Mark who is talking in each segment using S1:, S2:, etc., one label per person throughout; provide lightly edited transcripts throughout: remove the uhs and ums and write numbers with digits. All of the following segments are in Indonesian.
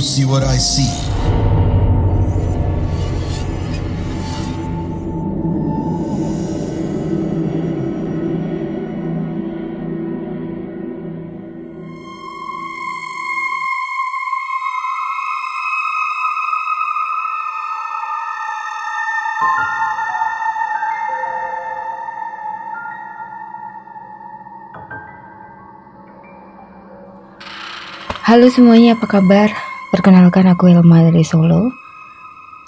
S1: see what I see?
S2: Halo semuanya, apa kabar? Perkenalkan, aku Elma dari Solo.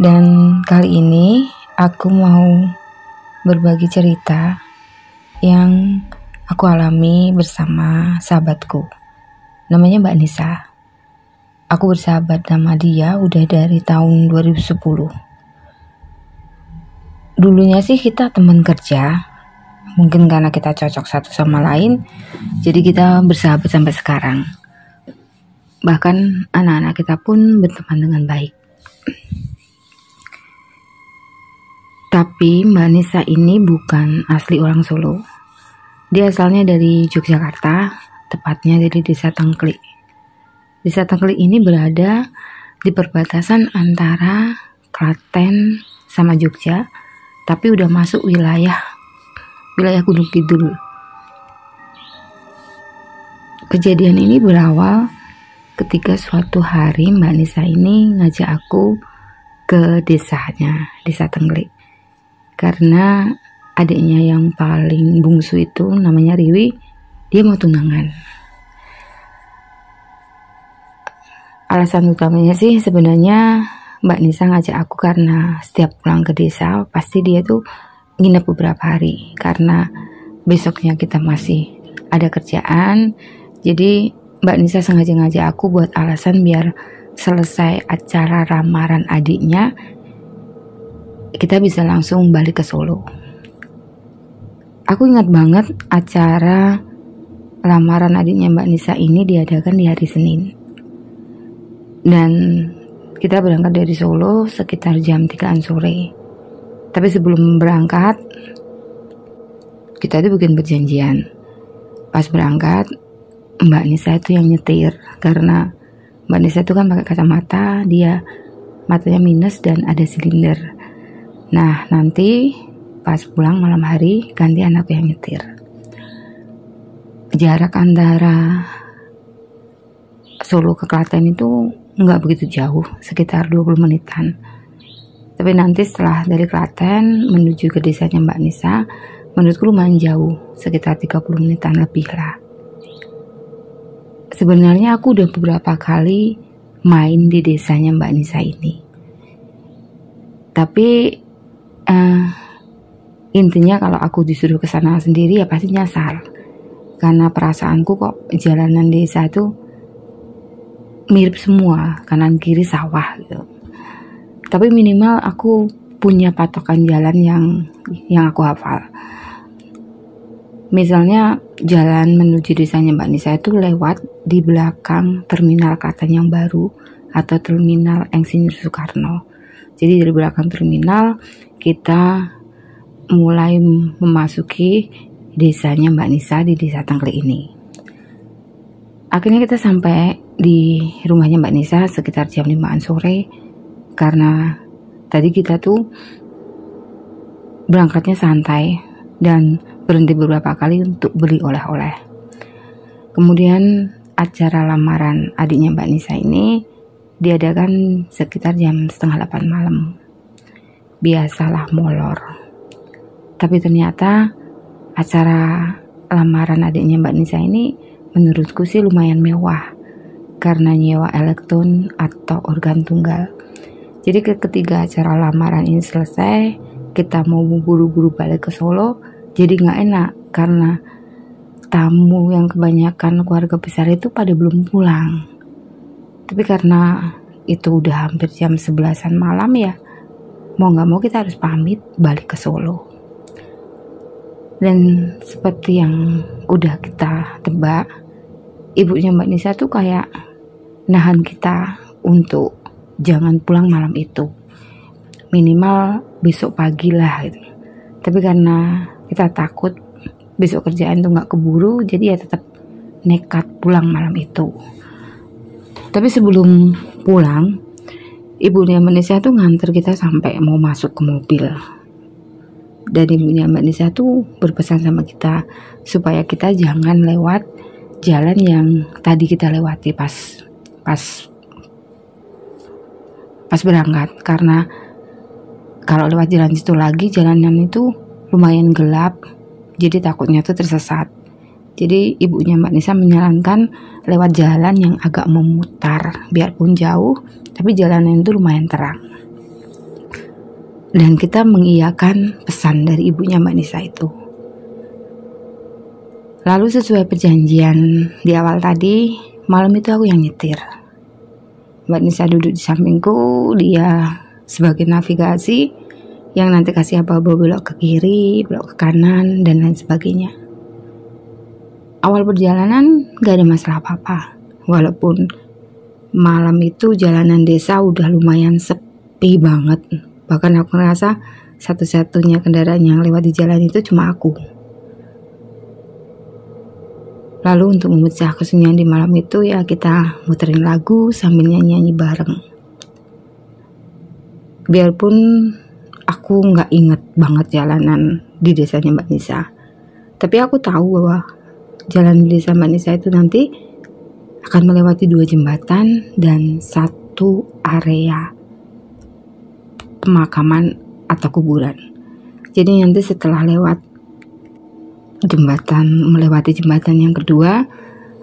S2: Dan kali ini aku mau berbagi cerita yang aku alami bersama sahabatku. Namanya Mbak Nisa. Aku bersahabat sama dia udah dari tahun 2010. Dulunya sih kita teman kerja. Mungkin karena kita cocok satu sama lain, jadi kita bersahabat sampai sekarang. Bahkan anak-anak kita pun berteman dengan baik. Tapi Mbak Nisa ini bukan asli orang Solo. Dia asalnya dari Yogyakarta, tepatnya dari Desa Tengklik. Desa Tengklik ini berada di perbatasan antara Klaten sama Jogja, tapi udah masuk wilayah Gunung Kidul. Kejadian ini berawal ketika suatu hari Mbak Nisa ini ngajak aku ke desanya, Desa Tengklik. Karena adiknya yang paling bungsu itu namanya Riwi, dia mau tunangan. Alasan utamanya sih sebenarnya Mbak Nisa ngajak aku karena setiap pulang ke desa pasti dia tuh nginep beberapa hari. Karena besoknya kita masih ada kerjaan, jadi Mbak Nisa sengaja ngajak aku buat alasan biar selesai acara lamaran adiknya, kita bisa langsung balik ke Solo. Aku ingat banget acara lamaran adiknya Mbak Nisa ini diadakan di hari Senin. Dan kita berangkat dari Solo sekitar jam 3 sore. Tapi sebelum berangkat, kita itu bikin perjanjian. Pas berangkat, Mbak Nisa itu yang nyetir, karena Mbak Nisa itu kan pakai kacamata, dia matanya minus dan ada silinder. Nah, nanti pas pulang malam hari gantian aku yang nyetir. Jarak antara Solo ke Klaten itu nggak begitu jauh, sekitar 20 menitan. Tapi nanti setelah dari Klaten menuju ke desanya Mbak Nisa, menurutku lumayan jauh, sekitar 30 menitan lebih lah. Sebenarnya aku udah beberapa kali main di desanya Mbak Nisa ini. Tapi intinya kalau aku disuruh ke sana sendiri ya pasti nyasar. Karena perasaanku kok jalanan desa itu mirip semua, kanan kiri sawah gitu. Tapi minimal aku punya patokan jalan yang aku hafal. Misalnya jalan menuju desanya Mbak Nisa itu lewat di belakang terminal Klaten yang baru atau terminal Insinyur Soekarno. Jadi dari belakang terminal kita mulai memasuki desanya Mbak Nisa di Desa Tengklik ini. Akhirnya kita sampai di rumahnya Mbak Nisa sekitar jam 5 sore, karena tadi kita tuh berangkatnya santai dan berhenti beberapa kali untuk beli oleh-oleh. Kemudian acara lamaran adiknya Mbak Nisa ini diadakan sekitar jam 7:30 malam. Biasalah molor. Tapi ternyata acara lamaran adiknya Mbak Nisa ini menurutku sih lumayan mewah, karena nyewa elektron atau organ tunggal. Jadi ketika acara lamaran ini selesai, kita mau buru-buru balik ke Solo, jadi gak enak karena tamu yang kebanyakan keluarga besar itu pada belum pulang. Tapi karena itu udah hampir jam 11-an malam ya, mau gak mau kita harus pamit balik ke Solo. Dan seperti yang udah kita tebak, ibunya Mbak Nisa tuh kayak nahan kita untuk jangan pulang malam itu, minimal besok pagi lah gitu. Tapi karena kita takut besok kerjaan tuh nggak keburu, jadi ya tetap nekat pulang malam itu. Tapi sebelum pulang, ibunya Mbak Nisa tuh nganter kita sampai mau masuk ke mobil. Dan ibunya Mbak Nisa tuh berpesan sama kita supaya kita jangan lewat jalan yang tadi kita lewati pas berangkat, karena kalau lewat jalan itu lagi, jalanan itu lumayan gelap, jadi takutnya tuh tersesat. Jadi ibunya Mbak Nisa menyarankan lewat jalan yang agak memutar, biarpun jauh tapi jalanan itu lumayan terang. Dan kita mengiyakan pesan dari ibunya Mbak Nisa itu. Lalu sesuai perjanjian di awal tadi, malam itu aku yang nyetir. Mbak Nisa duduk di sampingku, dia sebagai navigasi yang nanti kasih apa-apa, belok ke kiri, belok ke kanan, dan lain sebagainya. Awal perjalanan gak ada masalah apa-apa, walaupun malam itu jalanan desa udah lumayan sepi banget. Bahkan aku ngerasa satu-satunya kendaraan yang lewat di jalan itu cuma aku. Lalu untuk memecah kesunyian di malam itu ya kita muterin lagu sambil nyanyi-nyanyi bareng. Biarpun aku gak inget banget jalanan di desanya Mbak Nisa, tapi aku tahu bahwa jalan di desa Mbak Nisa itu nanti akan melewati 2 jembatan dan 1 area pemakaman atau kuburan. Jadi nanti setelah melewati jembatan yang kedua,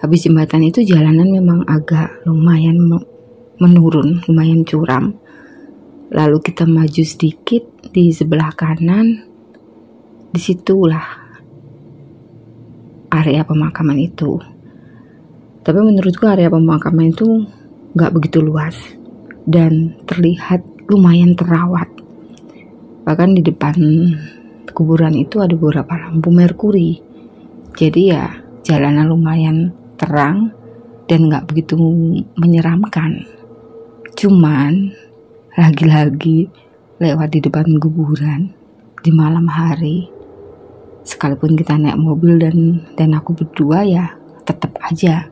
S2: habis jembatan itu jalanan memang agak lumayan menurun, lumayan curam. Lalu kita maju sedikit di sebelah kanan, disitulah area pemakaman itu. Tapi menurutku area pemakaman itu gak begitu luas dan terlihat lumayan terawat. Bahkan di depan kuburan itu ada beberapa lampu merkuri. Jadi ya jalanan lumayan terang dan gak begitu menyeramkan. Cuman lagi-lagi lewat di depan kuburan di malam hari, sekalipun kita naik mobil dan aku berdua, ya tetap aja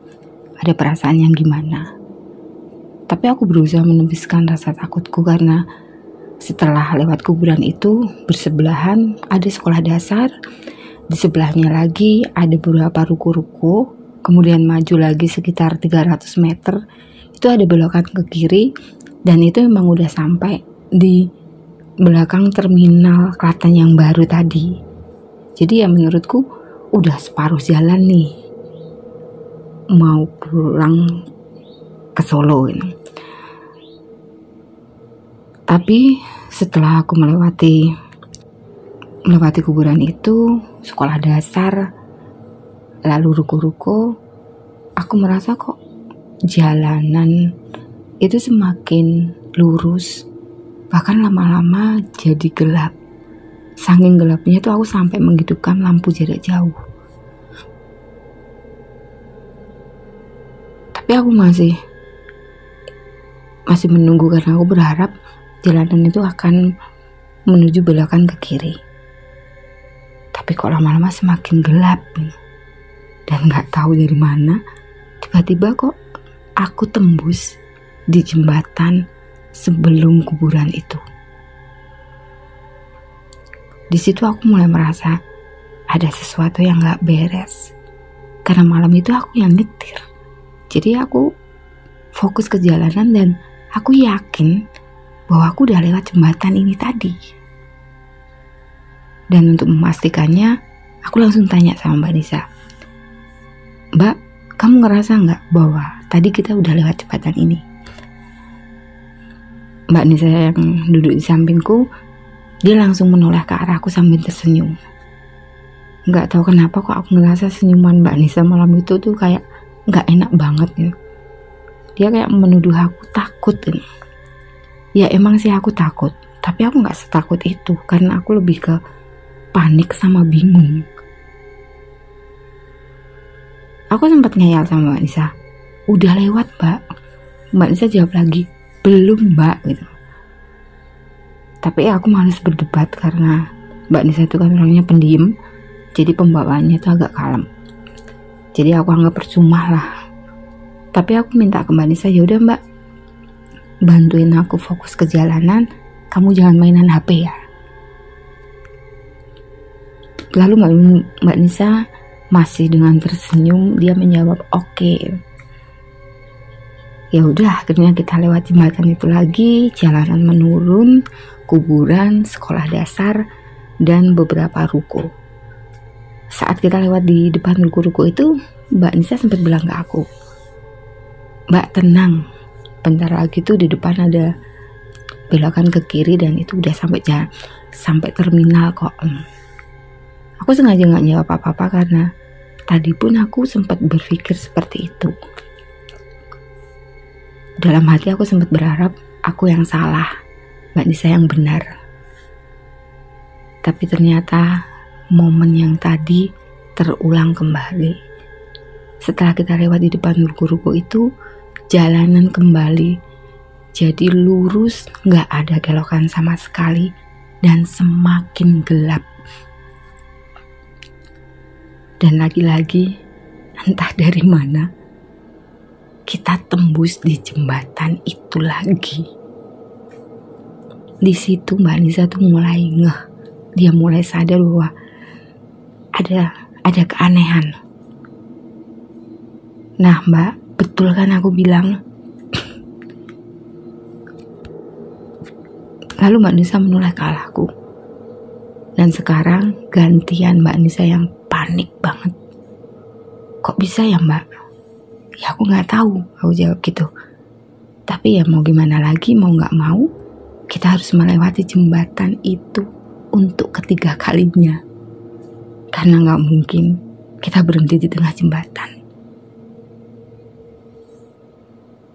S2: ada perasaan yang gimana. Tapi aku berusaha menembuskan rasa takutku karena setelah lewat kuburan itu bersebelahan ada sekolah dasar, di sebelahnya lagi ada beberapa ruko-ruko, kemudian maju lagi sekitar 300 meter itu ada belokan ke kiri, dan itu memang udah sampai di belakang terminal Klaten yang baru tadi. Jadi ya menurutku udah separuh jalan nih mau pulang ke Solo ini. Tapi setelah aku melewati kuburan itu, sekolah dasar, lalu ruko-ruko, aku merasa kok jalanan itu semakin lurus, bahkan lama-lama jadi gelap. Saking gelapnya tuh aku sampai menghidupkan lampu jarak jauh. Tapi aku masih menunggu karena aku berharap jalanan itu akan menuju belokan ke kiri. Tapi kok lama-lama semakin gelap dan gak tahu dari mana tiba-tiba kok aku tembus di jembatan sebelum kuburan itu. Di situ aku mulai merasa ada sesuatu yang gak beres. Karena malam itu aku yang nyetir. Jadi aku fokus ke jalanan dan aku yakin bahwa aku udah lewat jembatan ini tadi. Dan untuk memastikannya, aku langsung tanya sama Mbak Nisa, "Mbak, kamu ngerasa gak bahwa tadi kita udah lewat jembatan ini?" Mbak Nisa yang duduk di sampingku, dia langsung menoleh ke arahku sambil tersenyum. Gak tahu kenapa kok aku ngerasa senyuman Mbak Nisa malam itu tuh kayak gak enak banget gitu. Dia kayak menuduh aku takut gitu. Ya emang sih aku takut, tapi aku gak setakut itu karena aku lebih ke panik sama bingung. Aku sempat ngeyel sama Mbak Nisa, "Udah lewat, Mbak." Mbak Nisa jawab lagi, "Belum, Mbak," gitu. Tapi aku malas berdebat karena Mbak Nisa itu kan orangnya pendiam, jadi pembawaannya itu agak kalem. Jadi aku anggap percuma lah. Tapi aku minta ke Mbak Nisa, ya udah Mbak, bantuin aku fokus ke jalanan, kamu jangan mainan HP ya. Lalu Mbak Nisa masih dengan tersenyum, dia menjawab oke. Ya udah, akhirnya kita lewat jembatan itu lagi, jalanan menurun, kuburan, sekolah dasar, dan beberapa ruko. Saat kita lewat di depan ruko-ruko itu, Mbak Nisa sempat bilang ke aku, Mbak tenang, bentar lagi tuh di depan ada belokan ke kiri dan itu udah sampai terminal kok. Aku sengaja gak jawab apa-apa karena tadi pun aku sempat berpikir seperti itu. Dalam hati aku sempat berharap aku yang salah, Mbak Nisa yang benar. Tapi ternyata momen yang tadi terulang kembali. Setelah kita lewat di depan ruko-ruko itu, jalanan kembali jadi lurus, gak ada belokan sama sekali, dan semakin gelap. Dan lagi-lagi, entah dari mana, kita tembus di jembatan itu lagi. Di situ Mbak Nisa tuh mulai ngeh. Dia mulai sadar bahwa ada keanehan. Nah Mbak, betul kan aku bilang? Lalu Mbak Nisa menoleh ke arahku. Dan sekarang gantian Mbak Nisa yang panik banget. Kok bisa ya Mbak? Ya aku gak tahu, aku jawab gitu. Tapi ya mau gimana lagi, mau gak mau, kita harus melewati jembatan itu untuk ketiga kalinya. Karena gak mungkin kita berhenti di tengah jembatan.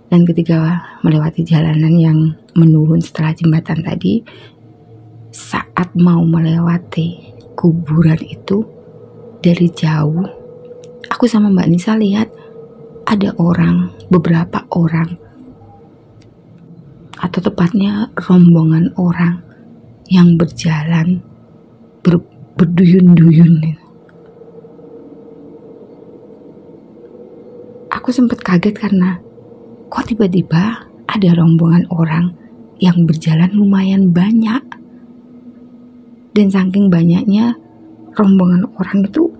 S2: Dan ketika melewati jalanan yang menurun setelah jembatan tadi, saat mau melewati kuburan itu, dari jauh, aku sama Mbak Nisa lihat ada beberapa orang, atau tepatnya rombongan orang yang berjalan berduyun-duyun. Aku sempat kaget karena kok tiba-tiba ada rombongan orang yang berjalan lumayan banyak. Dan saking banyaknya, rombongan orang itu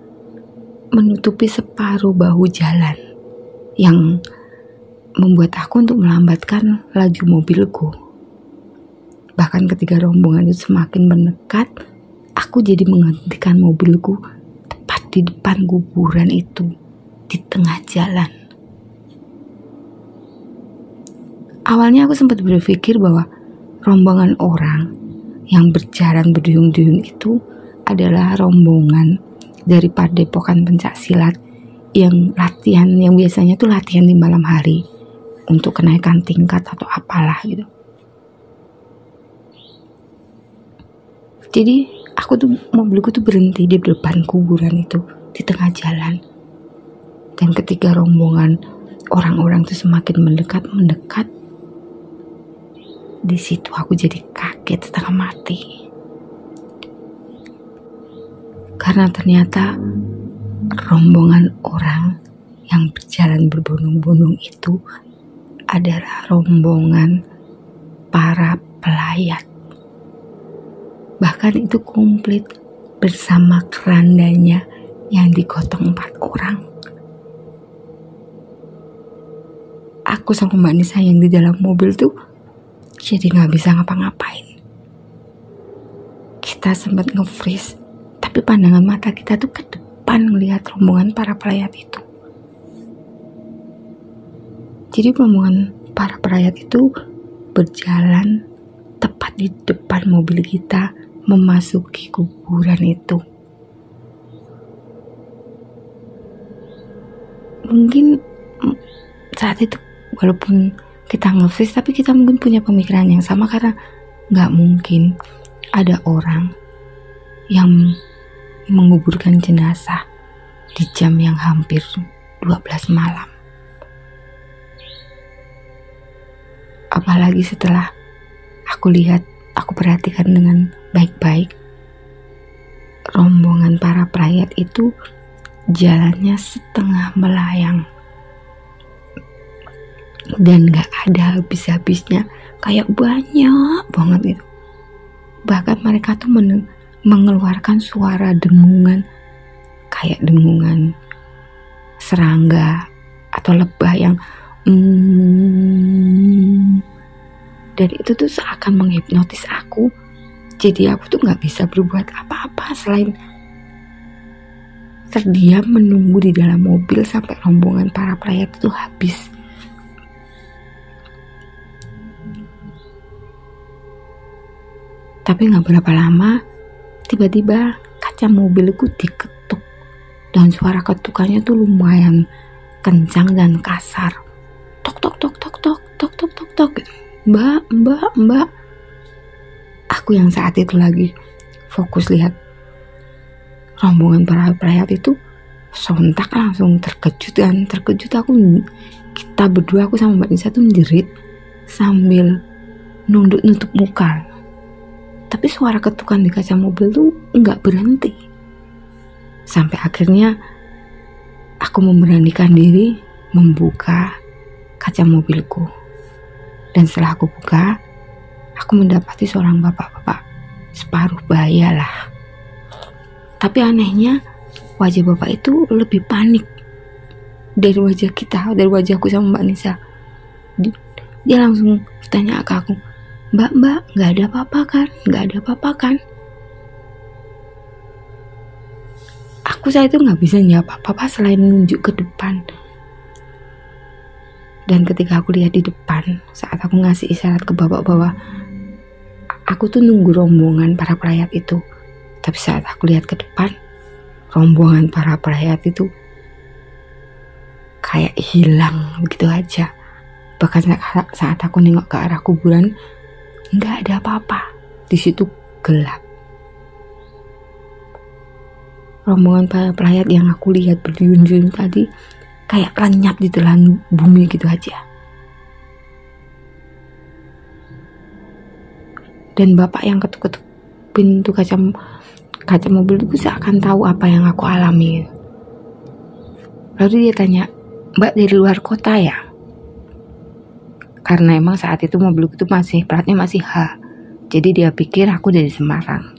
S2: menutupi separuh bahu jalan, yang membuat aku untuk melambatkan laju mobilku. Bahkan ketika rombongan itu semakin mendekat, aku jadi menghentikan mobilku tepat di depan kuburan itu, di tengah jalan. Awalnya aku sempat berpikir bahwa rombongan orang yang berjalan berduyun-duyun itu adalah rombongan dari padepokan pencaksilat yang biasanya tuh latihan di malam hari untuk kenaikan tingkat atau apalah gitu. Jadi mobilku tuh berhenti di depan kuburan itu di tengah jalan. Dan ketika rombongan orang-orang itu semakin mendekat, di situ aku jadi kaget setengah mati. Karena ternyata rombongan orang yang berjalan berbondong-bondong itu adalah rombongan para pelayat. Bahkan itu komplit bersama kerandanya yang digotong 4 orang. Aku sama Mbak Nisa yang di dalam mobil tuh jadi gak bisa ngapa-ngapain. Kita sempat nge-freeze, tapi pandangan mata kita tuh ke depan melihat rombongan para pelayat itu. Jadi rombongan para pelayat itu berjalan tepat di depan mobil kita memasuki kuburan itu. Mungkin saat itu walaupun kita nge-freeze, tapi kita mungkin punya pemikiran yang sama karena gak mungkin ada orang yang menguburkan jenazah di jam yang hampir 12 malam. Apalagi setelah aku perhatikan dengan baik-baik, rombongan para pelayat itu jalannya setengah melayang. dan gak ada habis-habisnya, kayak banyak banget gitu. Bahkan mereka tuh mengeluarkan suara dengungan, kayak dengungan serangga atau lebah yang dan itu tuh seakan menghipnotis aku. Jadi aku tuh gak bisa berbuat apa-apa selain terdiam menunggu di dalam mobil sampai rombongan para pelayat itu habis. Tapi gak berapa lama, tiba-tiba kaca mobilku diketuk. Dan suara ketukannya tuh lumayan kencang dan kasar. Tok tok tok tok tok tok tok tok tok. Mbak, mbak, mbak. Aku yang saat itu lagi fokus lihat rombongan para pelayat itu, sontak langsung terkejut. Dan terkejut kita berdua, aku sama Mbak Nisa tuh menjerit sambil nutup muka. Tapi suara ketukan di kaca mobil tuh nggak berhenti. Sampai akhirnya aku memberanikan diri membuka kaca mobilku. Dan setelah aku buka, aku mendapati seorang bapak-bapak separuh baya lah. Tapi anehnya wajah bapak itu lebih panik dari wajah kita, dari wajahku sama Mbak Nisa. Dia langsung bertanya ke aku, Mbak, gak ada apa-apa kan? Gak ada apa-apa kan? Aku saat itu gak bisa jawab apa-apa selain menunjuk ke depan. Dan ketika aku lihat di depan, saat aku ngasih isyarat ke bapak bahwa aku tuh nunggu rombongan para pelayat itu. Tapi saat aku lihat ke depan, rombongan para pelayat itu kayak hilang begitu aja. Bahkan saat aku nengok ke arah kuburan, nggak ada apa-apa. Di situ gelap. Rombongan para pelayat yang aku lihat berduyun-duyun tadi kayak lenyap di telan bumi gitu aja. Dan bapak yang ketuk-ketuk pintu kaca mobil itu seakan tahu apa yang aku alami. Lalu dia tanya, Mbak dari luar kota ya? Karena emang saat itu mobilku itu platnya masih H. Jadi dia pikir aku dari Semarang.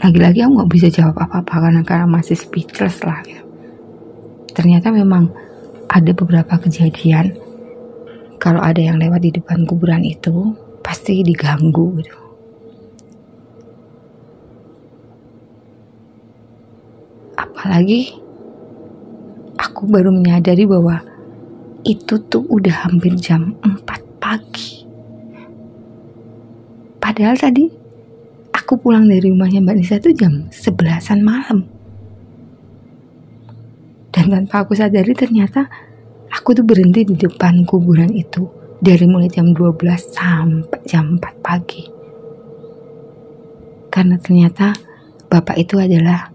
S2: Lagi-lagi aku gak bisa jawab apa-apa karena masih speechless lah gitu. Ternyata memang ada beberapa kejadian kalau ada yang lewat di depan kuburan itu pasti diganggu gitu. Apalagi aku baru menyadari bahwa itu tuh udah hampir jam 4 pagi. Padahal tadi aku pulang dari rumahnya Mbak Nisa tuh jam 11-an malam. Dan tanpa aku sadari ternyata aku tuh berhenti di depan kuburan itu dari mulai jam 12 sampai jam 4 pagi. Karena ternyata bapak itu adalah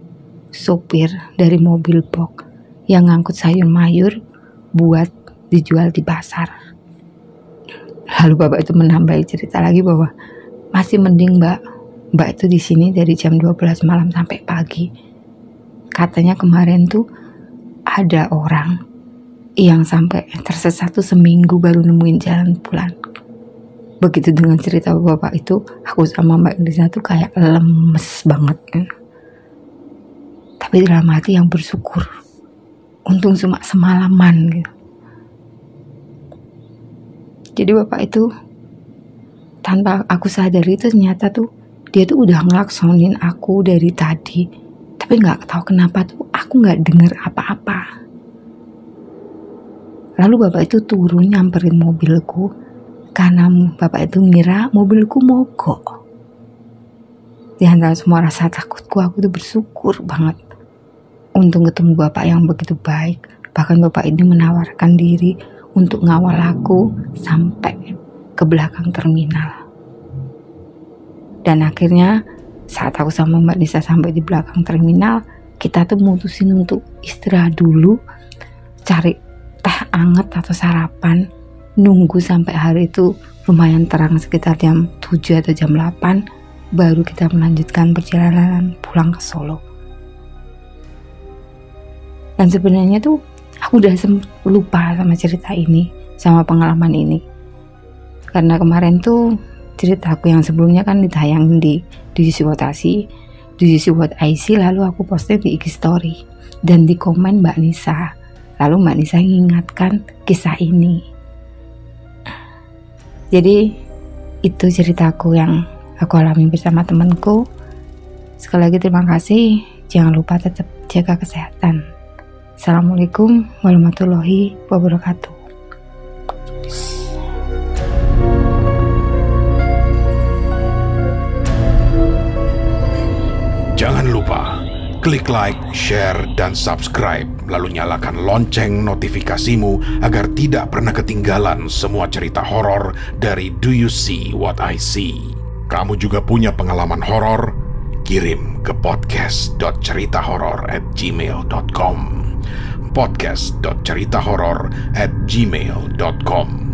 S2: sopir dari mobil box yang ngangkut sayur mayur buat dijual di pasar. Lalu bapak itu menambahi cerita lagi bahwa masih mending mbak itu di sini dari jam 12 malam sampai pagi. Katanya kemarin tuh ada orang yang sampai tersesat tuh seminggu baru nemuin jalan pulang. Begitu dengan cerita bapak itu, aku sama Mbak Lisa tuh kayak lemes banget kan. Tapi dalam hati yang bersyukur, untung cuma semalaman gitu. Jadi bapak itu tanpa aku sadari ternyata tuh dia tuh udah ngelaksonin aku dari tadi. Tapi gak tahu kenapa tuh aku gak denger apa-apa. Lalu bapak itu turun nyamperin mobilku karena bapak itu ngira mobilku mogok. Di antara semua rasa takutku, aku tuh bersyukur banget untung ketemu bapak yang begitu baik. Bahkan bapak ini menawarkan diri untuk ngawal aku sampai ke belakang terminal. Dan akhirnya saat aku sama Mbak Nisa sampai di belakang terminal, kita tuh mutusin untuk istirahat dulu, cari teh anget atau sarapan, nunggu sampai hari itu lumayan terang sekitar jam 7 atau jam 8, baru kita melanjutkan perjalanan pulang ke Solo. Dan sebenarnya tuh aku udah lupa sama cerita ini sama pengalaman ini. Karena kemarin tuh ceritaku yang sebelumnya kan ditayangin di UC What I See, lalu aku posting di IG story dan di komen Mbak Nisa. Lalu Mbak Nisa mengingatkan kisah ini. Jadi itu ceritaku yang aku alami bersama temanku. Sekali lagi terima kasih. Jangan lupa tetap jaga kesehatan. Assalamualaikum warahmatullahi wabarakatuh.
S1: Jangan lupa klik like, share, dan subscribe, lalu nyalakan lonceng notifikasimu agar tidak pernah ketinggalan semua cerita horor dari Do You See What I See. Kamu juga punya pengalaman horor? Kirim ke podcast.ceritahoror@gmail.com podcast.ceritahoror@gmail.com